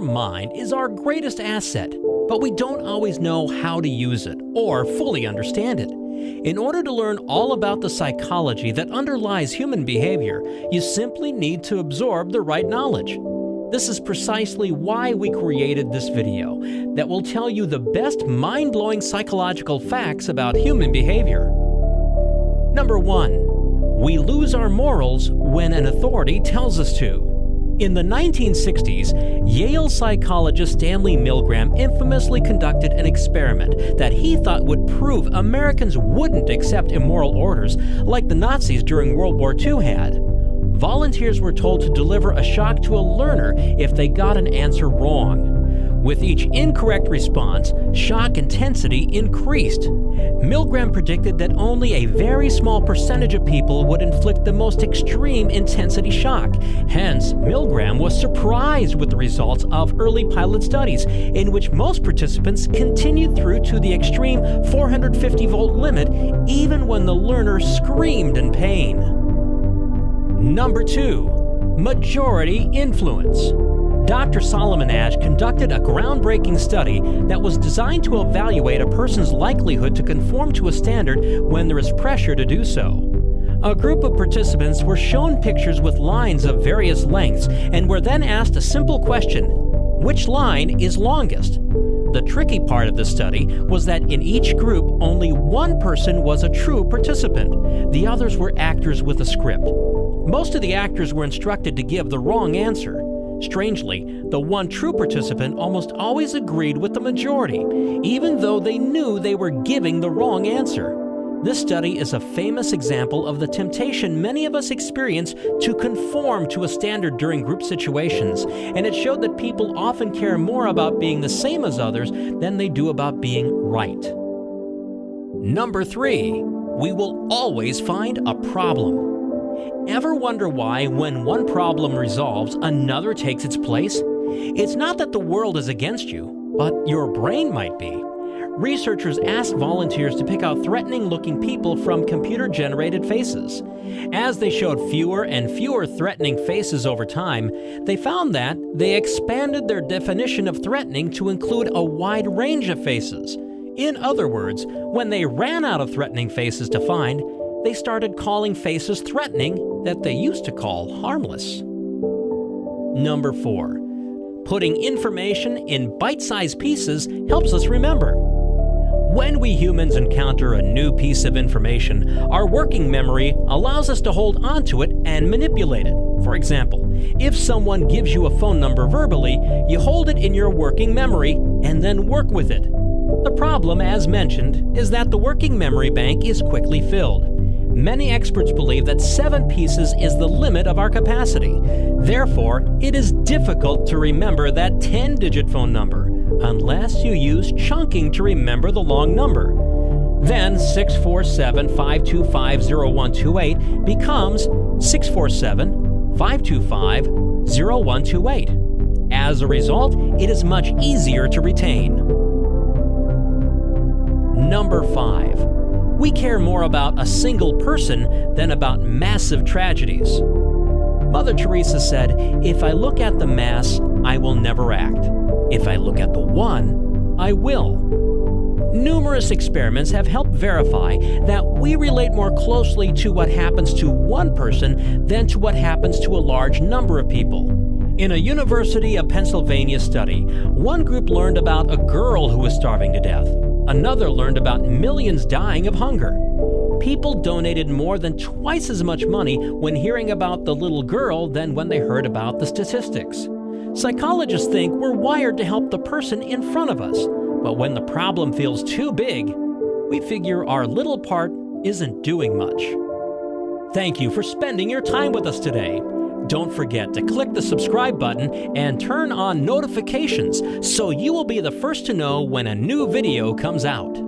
mind is our greatest asset, but we don't always know how to use it or fully understand it. In order to learn all about the psychology that underlies human behavior, you simply need to absorb the right knowledge. This is precisely why we created this video that will tell you the best mind-blowing psychological facts about human behavior. Number 1. We lose our morals when an authority tells us to. In the 1960s, Yale psychologist Stanley Milgram infamously conducted an experiment that he thought would prove Americans wouldn't accept immoral orders like the Nazis during World War II had. Volunteers were told to deliver a shock to a learner if they got an answer wrong. With each incorrect response, shock intensity increased. Milgram predicted that only a very small percentage of people would inflict the most extreme intensity shock. Hence, Milgram was surprised with the results of early pilot studies, in which most participants continued through to the extreme 450-volt limit, even when the learner screamed in pain. Number 2. Majority influence. Dr. Solomon Asch conducted a groundbreaking study that was designed to evaluate a person's likelihood to conform to a standard when there is pressure to do so. A group of participants were shown pictures with lines of various lengths and were then asked a simple question: which line is longest? The tricky part of the study was that in each group, only one person was a true participant. The others were actors with a script. Most of the actors were instructed to give the wrong answer. Strangely, the one true participant almost always agreed with the majority, even though they knew they were giving the wrong answer. This study is a famous example of the temptation many of us experience to conform to a standard during group situations, and it showed that people often care more about being the same as others than they do about being right. Number 3. We will always find a problem. Ever wonder why, when one problem resolves, another takes its place? It's not that the world is against you, but your brain might be. Researchers asked volunteers to pick out threatening-looking people from computer-generated faces. As they showed fewer and fewer threatening faces over time, they found that they expanded their definition of threatening to include a wide range of faces. In other words, when they ran out of threatening faces to find, they started calling faces threatening that they used to call harmless. Number 4. Putting information in bite-sized pieces helps us remember. When we humans encounter a new piece of information, our working memory allows us to hold onto it and manipulate it. For example, if someone gives you a phone number verbally, you hold it in your working memory and then work with it. The problem, as mentioned, is that the working memory bank is quickly filled. Many experts believe that 7 pieces is the limit of our capacity. Therefore, it is difficult to remember that 10-digit phone number, unless you use chunking to remember the long number. Then 647-525-0128 becomes 647-525-0128. As a result, it is much easier to retain. Number 5. We care more about a single person than about massive tragedies. Mother Teresa said, "If I look at the mass, I will never act. If I look at the one, I will." Numerous experiments have helped verify that we relate more closely to what happens to one person than to what happens to a large number of people. In a University of Pennsylvania study, one group learned about a girl who was starving to death. Another learned about millions dying of hunger. People donated more than twice as much money when hearing about the little girl than when they heard about the statistics. Psychologists think we're wired to help the person in front of us, but when the problem feels too big, we figure our little part isn't doing much. Thank you for spending your time with us today. Don't forget to click the subscribe button and turn on notifications so you will be the first to know when a new video comes out.